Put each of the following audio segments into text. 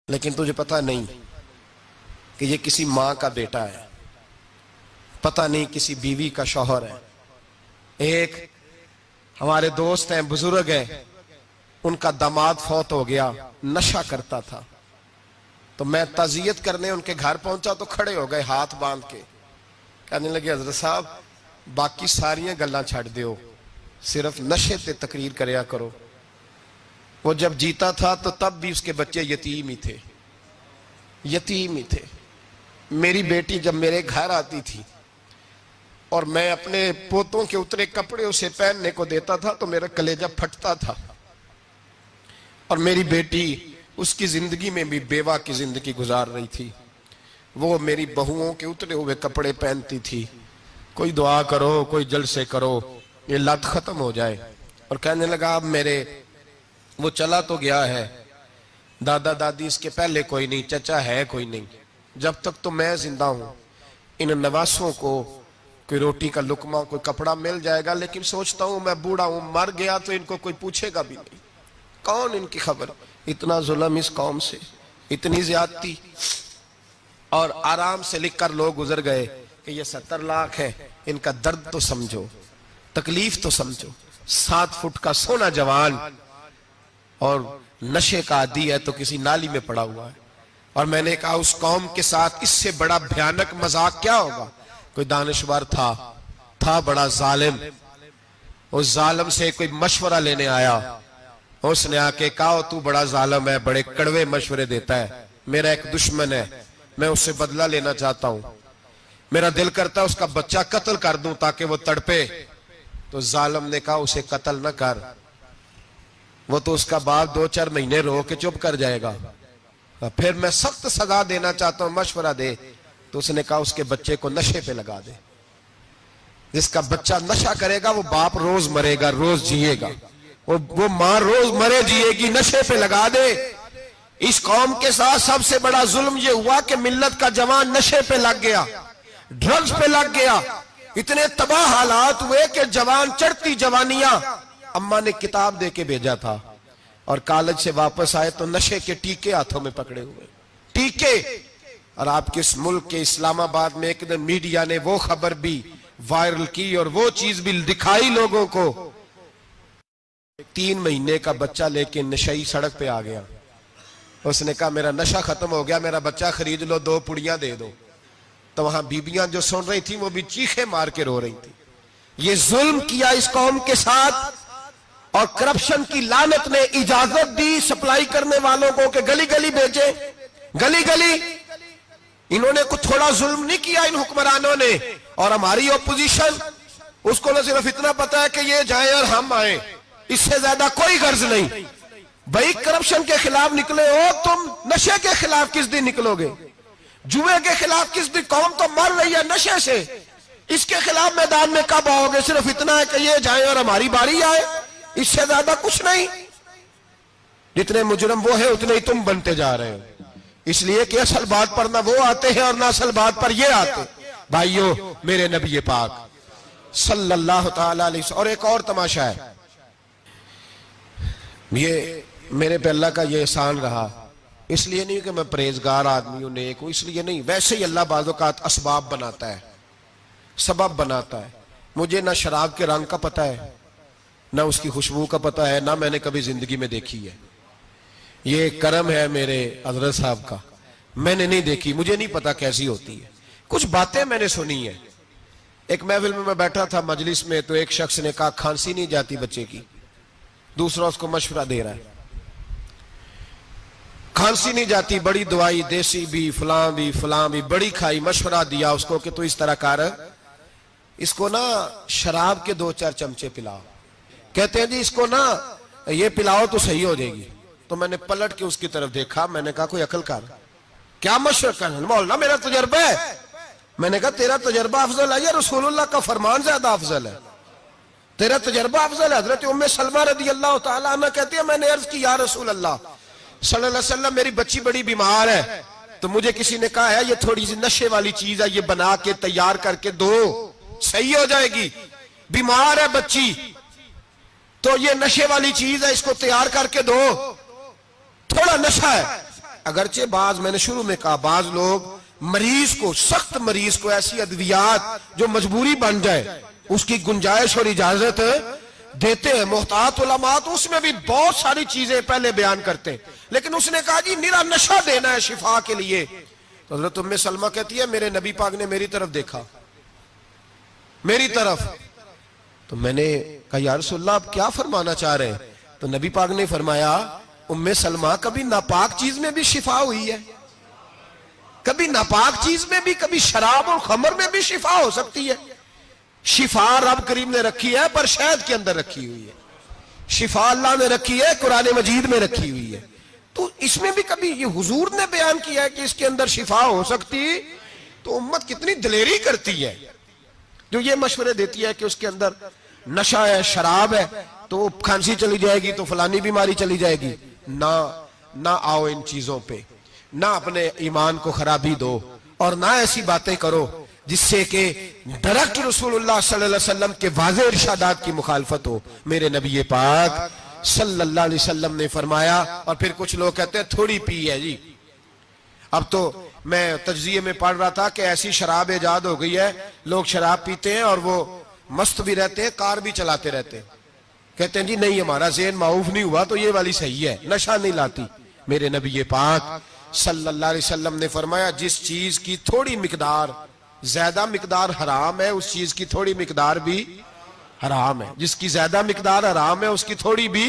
लेकिन तुझे पता नहीं कि ये किसी माँ का बेटा है, पता नहीं किसी बीवी का शौहर है। एक हमारे दोस्त हैं, बुजुर्ग हैं, उनका दामाद फौत हो गया, नशा करता था। तो मैं ताजियत करने उनके घर पहुंचा तो खड़े हो गए हाथ बांध के, कहने लगे हजरत साहब बाकी सारियां गल्लां छड़ दियो, सिर्फ नशे ते तकरीर करया करो। वो जब जीता था तो तब भी उसके बच्चे यतीम ही थे, यतीम ही थे। मेरी बेटी जब मेरे घर आती थी और मैं अपने पोतों के उतरे कपड़े उसे पहनने को देता था तो मेरा कलेजा फटता था। और मेरी बेटी उसकी जिंदगी में भी बेवा की जिंदगी गुजार रही थी। वो मेरी बहुओं के उतरे हुए कपड़े पहनती थी। कोई दुआ करो, कोई जलसे करो, ये लत खत्म हो जाए। और कहने लगा अब मेरे वो चला तो गया है, दादा दादी इसके पहले कोई नहीं, चचा है कोई नहीं, जब तक तो मैं जिंदा हूं इन नवासों को कोई रोटी का लुकमा, कोई कपड़ा मिल जाएगा। लेकिन सोचता हूं मैं बूढ़ा हूं, मर गया तो इनको कोई पूछेगा भी नहीं, कौन इनकी खबर। इतना जुल्म इस कौम से, इतनी ज्यादती। और आराम से लिखकर लोग गुजर गए कि ये 70 लाख है, इनका दर्द तो समझो, तकलीफ तो समझो। 7 फुट का सोना जवान और नशे का आदी है तो किसी नाली में पड़ा हुआ है। और मैंने कहा उस कौम के साथ इससे बड़ा भयानक मजाक क्या होगा। कोई दानिशवर था बड़ा जालिम, उस जालिम से कोई मशवरा लेने आया। उसने आके कहा तू बड़ा जालिम है, बड़े कड़वे मशवरे देता है, मेरा एक दुश्मन है, मैं उससे बदला लेना चाहता हूं, मेरा दिल करता है उसका बच्चा कत्ल कर दूं ताकि वो तड़पे। तो जालिम ने कहा उसे कत्ल न कर, वो तो उसका बाप 2-4 महीने रो के चुप कर जाएगा। फिर मैं सख्त सजा देना चाहता हूं, मशवरा दे। तो उसने कहा उसके बच्चे को नशे पे लगा दे। जिसका बच्चा नशा करेगा वो बाप रोज मरेगा, रोज जिएगा, वो मां रोज मरे जिएगी, नशे पे लगा दे। इस कौम के साथ सबसे बड़ा जुल्म ये हुआ कि मिल्लत का जवान नशे पे लग गया, ड्रग्स पे लग गया। इतने तबाह हालात हुए कि जवान चढ़ती जवानियां, अम्मा ने किताब दे के भेजा था और कॉलेज से वापस आए तो नशे के टीके हाथों में पकड़े हुए, टीके। और आपके इस मुल्क के इस्लामाबाद में एक दिन मीडिया ने वो खबर भी वायरल की और वो चीज भी दिखाई लोगों को। 3 महीने का बच्चा लेके नशई सड़क पे आ गया। उसने कहा मेरा नशा खत्म हो गया, मेरा बच्चा खरीद लो, 2 पुड़ियां दे दो। तो वहां बीबियां जो सुन रही थी वो भी चीखे मार के रो रही थी। ये जुल्म किया इस कौम के साथ। और करप्शन की लानत ने इजाजत दी सप्लाई करने वालों को कि गली गली भेजे, गली गली। इन्होंने कुछ थोड़ा जुल्म नहीं किया इन हुक्मरानों ने। और हमारी ओपोजिशन, उसको न सिर्फ इतना पता है कि ये जाए और हम आए, इससे ज्यादा कोई गर्ज नहीं। भाई करप्शन के खिलाफ निकले हो तुम, नशे के खिलाफ किस दिन निकलोगे? जुए के खिलाफ किस दिन? कौम तो मर रही है नशे से, इसके खिलाफ मैदान में कब आओगे? सिर्फ इतना है कि ये जाए और हमारी बारी आए, इससे ज्यादा कुछ नहीं। जितने मुजरम वो है उतने ही तुम बनते जा रहे हो। इसलिए कि असल बात पर ना वो आते हैं और ना असल बात पर ये आते। भाइयों, मेरे नबी पाक सल्लल्लाहु ताला अलैहि वसल्लम। और एक और तमाशा है, ये मेरे पे अल्लाह का ये एहसान रहा, इसलिए नहीं कि मैं परहेजगार आदमी हूं, नेक हूं, इसलिए नहीं। वैसे ही अल्लाह बाज़ औक़ात असबाब बनाता है, सबब बनाता है। मुझे ना शराब के रंग का पता है, ना उसकी खुशबू का पता है, ना मैंने कभी जिंदगी में देखी है। ये करम है मेरे हजरत साहब का, मैंने नहीं देखी, मुझे नहीं पता कैसी होती है। कुछ बातें मैंने सुनी है। एक महफिल में मैं बैठा था मजलिस में, तो एक शख्स ने कहा खांसी नहीं जाती बच्चे की, दूसरा उसको मशवरा दे रहा है, खांसी नहीं जाती, बड़ी दवाई देसी भी फलां भी बड़ी खाई, मशवरा दिया उसको कि तू इस तरह कर, इसको ना शराब के 2-4 चमचे पिलाओ। कहते हैं जी इसको ना ये पिलाओ तो सही हो जाएगी। तो मैंने पलट के उसकी तरफ देखा, मैंने कहा कोई अकल कर, क्या मशवरा कर? मौलाना मेरा तजर्बा है। मैंने कहा तेरा तजर्बा अफजल है या रसूलुल्लाह का फरमान ज्यादा अफजल है? तेरा तजर्बा अफजल है। हजरत उम्मे सलमा रदी अल्लाह तआला अन्हा कहती है मैंने अर्ज की या रसूल अल्लाह सल्लल्लाहु अलैहि वसल्लम मेरी बच्ची बड़ी बीमार है, तो मुझे किसी ने कहा है ये थोड़ी सी नशे वाली चीज है, ये बना के तैयार करके दो, सही हो जाएगी। बीमार है बच्ची तो ये नशे वाली चीज है, इसको तैयार करके दो, थोड़ा नशा है। अगरचे बाज, मैंने शुरू में कहा, बाज लोग मरीज को, सख्त मरीज को ऐसी अद्वियात जो मजबूरी बन जाए उसकी गुंजाइश और इजाजत देते हैं। मोहतात उलमा तो उसमें भी बहुत सारी चीजें पहले बयान करते हैं, लेकिन उसने कहा जी निरा नशा देना है शिफा के लिए। तो हज़रत उम्मे सलमा कहती है मेरे नबी पाक ने मेरी तरफ देखा, मेरी तरफ, तो मैंने कहा या रसूलल्लाह आप क्या फरमाना चाह रहे हैं? तो नबी पाक ने फरमाया उम्मे सलमा कभी नापाक चीज में भी शिफा हुई है, कभी नापाक चीज में भी, कभी शराब और खमर में भी शिफा हो सकती है। शिफा रब करीम ने रखी है पर शहद के अंदर रखी हुई है, शिफा अल्लाह ने रखी है कुरान मजीद में रखी हुई है। तो इसमें भी कभी ये हुजूर ने बयान किया है कि इसके अंदर शिफा हो सकती, तो उम्मत कितनी दिलेरी करती है जो ये मशवरे देती है कि उसके अंदर नशा है, शराब है, तो खांसी चली जाएगी, तो फलानी बीमारी चली जाएगी। ना आओ इन चीजों पे, ना अपने ईमान को खराबी दो और ना ऐसी बातें करो जिससे कि डायरेक्ट रसूलुल्लाह सल्लल्लाहु अलैहि वसल्लम के वाज़ेह इरशादात की मुखालफत हो। मेरे नबी पाक सल्लल्लाहु अलैहि वसल्लम ने फरमाया, और फिर कुछ लोग कहते हैं थोड़ी पी है जी। अब तो मैं तज्जिये में पढ़ रहा था कि ऐसी शराब इजाद हो गई है, लोग शराब पीते हैं और वो मस्त भी रहते हैं, कार भी चलाते रहते हैं, कहते हैं जी नहीं हमारा ज़हन माऊफ नहीं हुआ तो ये वाली सही है, नशा नहीं लाती। मेरे नबी पाक सल्लल्लाहु अलैहि वसल्लम ने फरमाया जिस चीज की थोड़ी मिकदार, ज्यादा मिकदार हराम है, उस चीज की थोड़ी मिकदार भी हराम है। जिसकी ज्यादा मिकदार हराम है उसकी थोड़ी भी,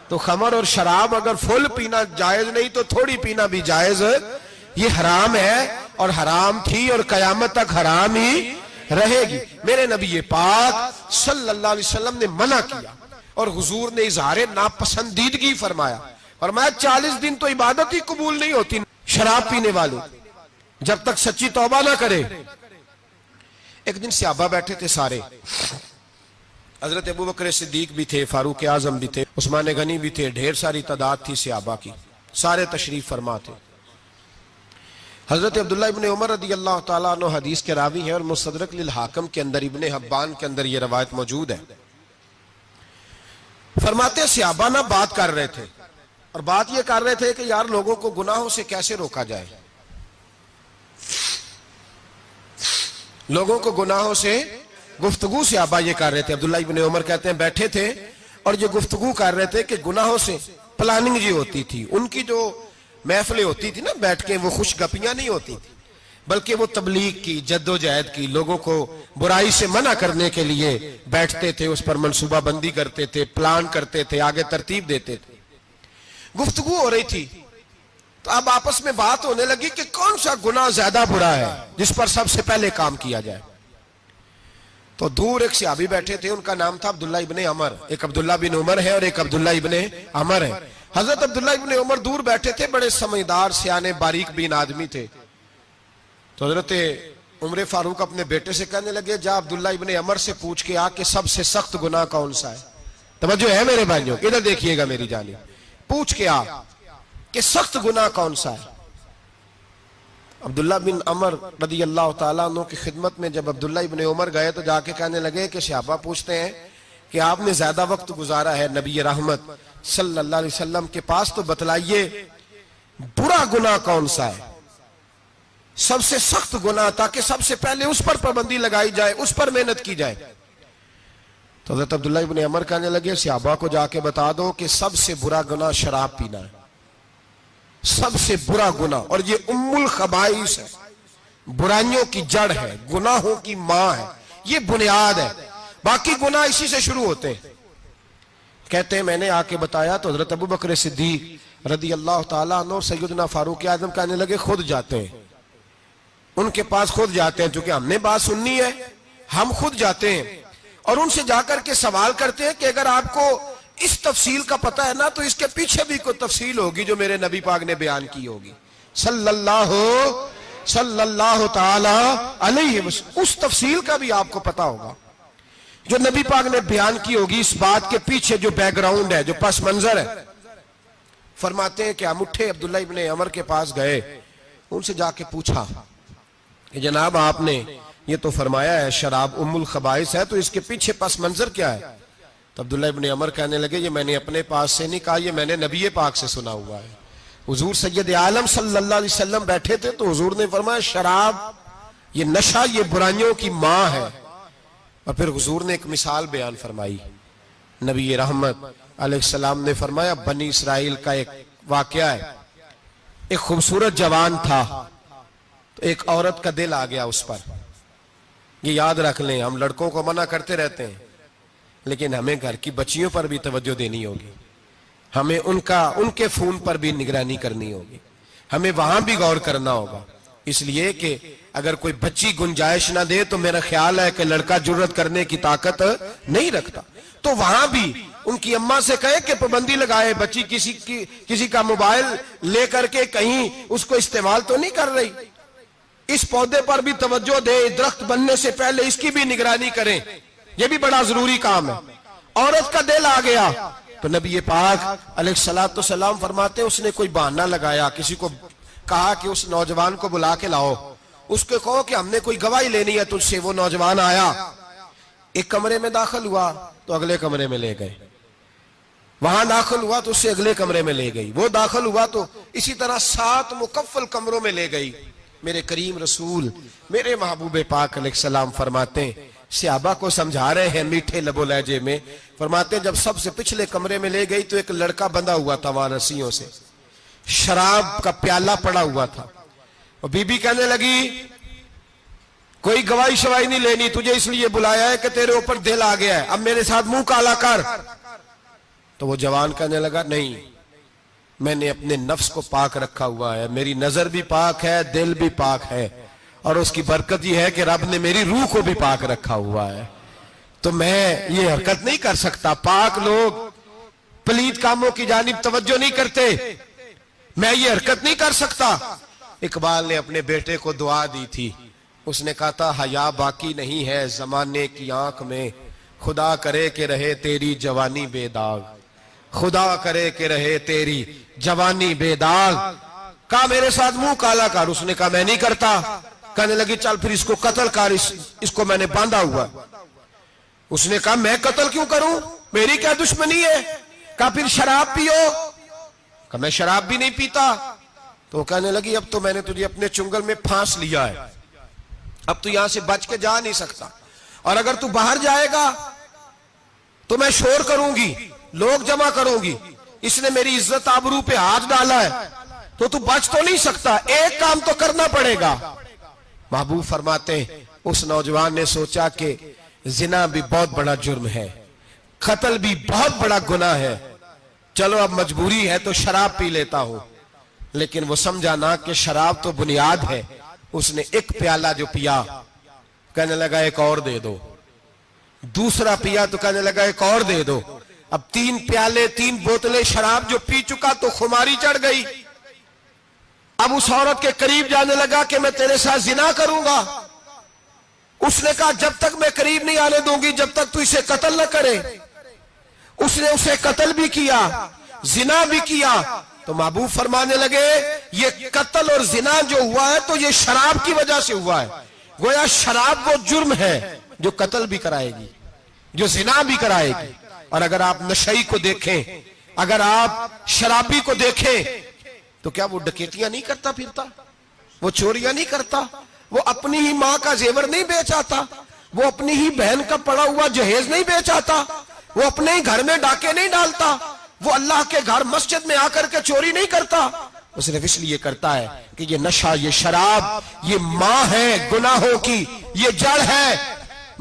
तो खमर और शराब अगर फुल पीना जायज नहीं तो थोड़ी पीना भी जायज, ये हराम है और हराम थी और कयामत तक हराम ही रहेगी। मेरे नबी पाक सल्लल्लाहु अलैहि वसल्लम ने मना किया और हुजूर ने इजहार नापसंदीदगी फरमाया, और मैं 40 दिन तो इबादत ही कबूल नहीं होती शराब पीने वाले जब तक सच्ची तौबा ना करे। एक दिन सहाबा बैठे थे सारे, हजरत अबू बकर सिद्दीक भी थे, फारूक आजम भी थे, उस्मान गनी भी थे, ढेर सारी तादाद थी सहाबा की, सारे तशरीफ फरमा थे। हजरत अब्दुल्लाह इब्ने उमर रदी अल्लाह ताला अन्हु हदीस के रावी हैं और मुस्तदरक लिल हाकिम के अंदर, इब्ने हब्बान के अंदर यह रवायत मौजूद है। फरमाते सहाबा ना बात कर रहे थे और बात यह कर रहे थे कि यार लोगों को गुनाहों से कैसे रोका जाए, लोगों को गुनाहों से गुफ्तगू सहाबा ये कर रहे थे। अब्दुल्लाह इब्ने उमर कहते हैं बैठे थे और ये गुफ्तगू कर रहे थे कि गुनाहों से प्लानिंग जी होती थी, उनकी जो महफिलें होती थी ना बैठ के, वो खुशगपियां नहीं होती थी बल्कि वो तबलीग की, जद्दोजहद की, लोगों को बुराई से मना करने के लिए बैठते थे, उस पर मनसूबाबंदी करते थे, प्लान करते थे, आगे तरतीब देते थे। गुफ्तगू हो रही थी तो अब आपस में बात होने लगी कि कौन सा गुनाह ज्यादा बुरा है जिस पर सबसे पहले काम किया जाए। तो दूर एक सहाबी बैठे थे, उनका नाम था अब्दुल्लाह इब्ने अमर, एक अब्दुल्लाह बिन उमर है और एक अब्दुल्लाह इब्ने अमर है। हजरत अब्दुल्लाह इब्ने उमर दूर बैठे थे, बड़े समझदार सियाने बारीक बीन आदमी थे। तो हजरत उमर फारूक अपने बेटे से कहने लगे जा अब्दुल्लाह इब्ने अमर से पूछ के आ कि सबसे सख्त गुनाह कौन सा है। तवज्जो है मेरे भाइयों, इधर देखिएगा मेरी जानिब, पूछ के आ कि सख्त गुनाह कौन सा है। अब्दुल्लाह बिन अमर रदी अल्लाह ताला अन्हु की खिदमत में जब अब्दुल्लाह इब्ने उमर गए तो जाके कहने लगे कि सहाबा पूछते हैं कि आपने ज्यादा वक्त गुजारा है नबी रहमत सल्लल्लाहु अलैहि वसल्लम के पास, तो बतलाइए बुरा गुनाह कौन सा है, सबसे सख्त गुनाह, ताकि सबसे पहले उस पर पाबंदी लगाई जाए, उस पर मेहनत की जाए। तो हज़रत अब्दुल्लाह इब्ने अमर कहने लगे सहाबा को जाके बता दो कि सबसे बुरा गुनाह शराब पीना है, सबसे बुरा गुनाह, और ये उम्मुल खबाइस है, बुराइयों की जड़ है, गुनाहों की मां है, ये बुनियाद है, बाकी गुनाह इसी से शुरू होते हैं। कहते हैं मैंने आके बताया तो हजरत अबू बकर सिद्दीक रदी अल्लाह ताला अन्हु सैयदना फारूक आजम कहने लगे खुद जाते हैं, उनके पास खुद जाते हैं, क्योंकि हमने बात सुननी है, हम खुद जाते हैं और उनसे जाकर के सवाल करते हैं कि अगर आपको इस तफसील का पता है ना तो इसके पीछे भी कोई तफसील होगी जो मेरे नबी पाक ने बयान की होगी सल्लल्लाहु ताला अलैहि वसल्लम, उस तफसील का भी आपको पता होगा जो नबी पाक ने बयान की होगी, इस बात के पीछे जो बैकग्राउंड है, जो पस मंजर है। फरमाते हैं कि हम उठे, अब्दुल्लाह इब्ने अमर के पास गए, उनसे जाके पूछा कि जनाब आपने ये तो फरमाया है शराब उम्मुल खबाइस है, तो इसके पीछे पस मंजर क्या है। तो अब्दुल्लाह इब्ने अमर कहने लगे ये मैंने अपने पास से नहीं कहा, ये मैंने नबी पाक से सुना हुआ है हुजूर सैयद आलम सल्लल्लाहु अलैहि वसल्लम बैठे थे तो हुजूर ने फरमाया शराब, ये नशा, ये बुराइयों की मां है। और फिर हुजूर ने एक मिसाल बयान फरमाई। नबी रहमत अलैहिस्सलाम ने फरमाया बनी इसराइल का एक वाकया है। एक खूबसूरत जवान था, तो एक औरत का दिल आ गया उस पर। ये याद रख लें, हम लड़कों को मना करते रहते हैं, लेकिन हमें घर की बच्चियों पर भी तवज्जो देनी होगी, हमें उनके खून पर भी निगरानी करनी होगी, हमें वहां भी गौर करना होगा। इसलिए कि अगर कोई बच्ची गुंजाइश ना दे तो मेरा ख्याल है कि लड़का जुर्रत करने की ताकत नहीं रखता। तो वहां भी उनकी अम्मा से कहे कि पाबंदी लगाए, बच्ची किसी का मोबाइल लेकर के कहीं उसको इस्तेमाल तो नहीं कर रही, इस पौधे पर भी तवज्जो दे, दरख्त बनने से पहले इसकी भी निगरानी करें, यह भी बड़ा जरूरी काम है। औरत का दिल आ गया तो नबी पाक अलैहिस्सलातु सलाम फरमाते उसने कोई बहाना लगाया, किसी को कहा कि उस नौजवान को बुला के लाओ, उसको कहो कि हमने कोई गवाही लेनी है तुझसे। वो नौजवान आया, एक कमरे में दाखिल हुआ तो अगले कमरे में ले गए, वहां दाखिल हुआ तो उससे अगले कमरे में ले गई, वो दाखिल हुआ तो इसी तरह 7 मुकफ्फल कमरों में ले गई। मेरे करीम रसूल मेरे महबूब पाक अलैहिस्सलाम फरमाते हैं, सहाबा को समझा रहे हैं मीठे लबो लहजे में, फरमाते हैं जब सबसे पिछले कमरे में ले गई तो एक लड़का बंधा हुआ था वहां रस्सियों से, शराब का प्याला पड़ा हुआ था। और बीबी कहने लगी कोई गवाही शवाही नहीं लेनी, तुझे इसलिए बुलाया है कि तेरे ऊपर दिल आ गया है, अब मेरे साथ मुंह काला कर। तो वो जवान कहने लगा नहीं, मैंने अपने नफ्स को पाक रखा हुआ है, मेरी नजर भी पाक है, दिल भी पाक है, और उसकी बरकत यह है कि रब ने मेरी रूह को भी पाक रखा हुआ है, तो मैं ये हरकत नहीं कर सकता। पाक लोग पलीद कामों की जानिब तवज्जो नहीं करते, मैं ये हरकत नहीं कर सकता। इकबाल ने अपने बेटे को दुआ दी थी, उसने कहा था हया बाकी नहीं है जमाने की आंख में, खुदा करे कि रहे तेरी जवानी बेदाग, खुदा करे कि रहे तेरी जवानी बेदाग। कहा मेरे साथ मुंह काला कर, उसने कहा मैं नहीं करता। कहने लगी चल फिर इसको कत्ल कर, इसको मैंने बांधा हुआ। उसने कहा मैं कत्ल क्यों करूं, मेरी क्या दुश्मनी है। कहा फिर शराब पियो, कहा मैं शराब भी नहीं पीता। तो कहने लगी अब तो मैंने तुझे अपने चुंगल में फांस लिया है, अब तू यहां से बच के जा नहीं सकता, और अगर तू बाहर जाएगा तो मैं शोर करूंगी, लोग जमा करूंगी, इसने मेरी इज्जत आबरू पे हाथ डाला है, तो तू बच तो नहीं सकता, एक काम तो करना पड़ेगा। महबूब फरमाते उस नौजवान ने सोचा कि जिना भी बहुत बड़ा जुर्म है, कत्ल भी बहुत बड़ा गुनाह है, चलो अब मजबूरी है तो शराब पी लेता हूं। लेकिन वो समझा ना कि शराब तो बुनियाद है। उसने एक प्याला जो पिया, कहने लगा एक और दे दो, दूसरा पिया तो कहने लगा एक और दे दो। अब 3 प्याले 3 बोतलें शराब जो पी चुका तो खुमारी चढ़ गई। अब उस औरत के करीब जाने लगा कि मैं तेरे साथ जिना करूंगा। उसने कहा जब तक मैं करीब नहीं आने दूंगी जब तक तू इसे कत्ल न करे। उसने उसे कत्ल भी किया, जिना भी किया। तो महबूब फरमाने लगे ये कत्ल और जिना जो हुआ है तो ये शराब की वजह से हुआ है। गोया शराब वो जुर्म है जो कत्ल भी कराएगी, जो जिना भी कराएगी। और अगर आप नशई को देखें, अगर आप शराबी को देखें, तो क्या वो डकैतियां नहीं करता फिरता, वो चोरियां नहीं करता, वो अपनी ही मां का जेवर नहीं बेच आता, वो अपनी ही बहन का पड़ा हुआ जहेज नहीं बेच आता, वो अपने ही घर में डाके नहीं डालता, वो अल्लाह के घर मस्जिद में आकर के चोरी नहीं करता। वो सिर्फ इसलिए करता है कि ये नशा, ये शराब, ये मां है गुनाहों की, ये जड़ है।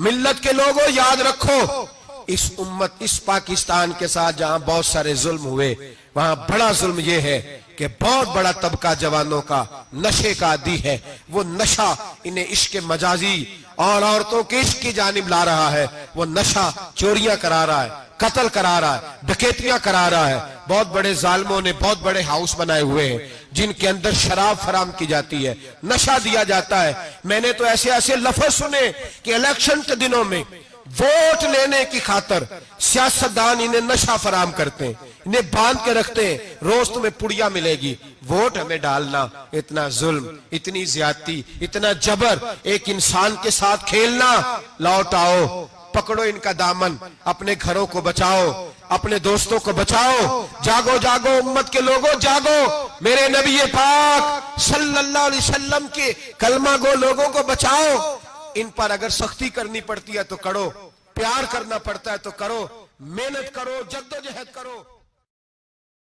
मिल्लत के लोगों याद रखो, इस उम्मत, इस पाकिस्तान के साथ जहां बहुत सारे जुल्म हुए, वहां बड़ा जुल्म यह है कि बहुत बड़ा तबका जवानों का नशे का आदी है। वो नशा इन्हें इश्क मजाजी और औरतों के इश्क की जानिब ला रहा है। वो नशा चोरियां करा रहा है, कत्ल करा रहा है, डकैतियां करा रहा है। बहुत बड़े जालिमों ने बहुत बड़े हाउस बनाए हुए हैं जिनके अंदर शराब फराम की जाती है, नशा दिया जाता है। मैंने तो ऐसे ऐसे लफ्ज सुने कि इलेक्शन के दिनों में वोट लेने की खातर सियासतदान इन्हें नशा फराम करते हैं, इन्हें बांध के रखते हैं, रोज तुम्हें पुड़िया मिलेगी, वोट हमें डालना। इतना जुल्म, इतनी ज्यादती, इतना जबर, एक इंसान के साथ खेलना। लौट आओ, पकड़ो इनका दामन, अपने घरों को बचाओ। अपने दोस्तों को बचाओ। जागो जागो उम्मत के लोगों, जागो। मेरे नबी पाक सल्लल्लाहु अलैहि वसल्लम के कलमा गो लोगों को बचाओ। इन पर अगर सख्ती करनी पड़ती है तो करो, प्यार करना पड़ता है तो करो, मेहनत करो, जद्दोजहद करो।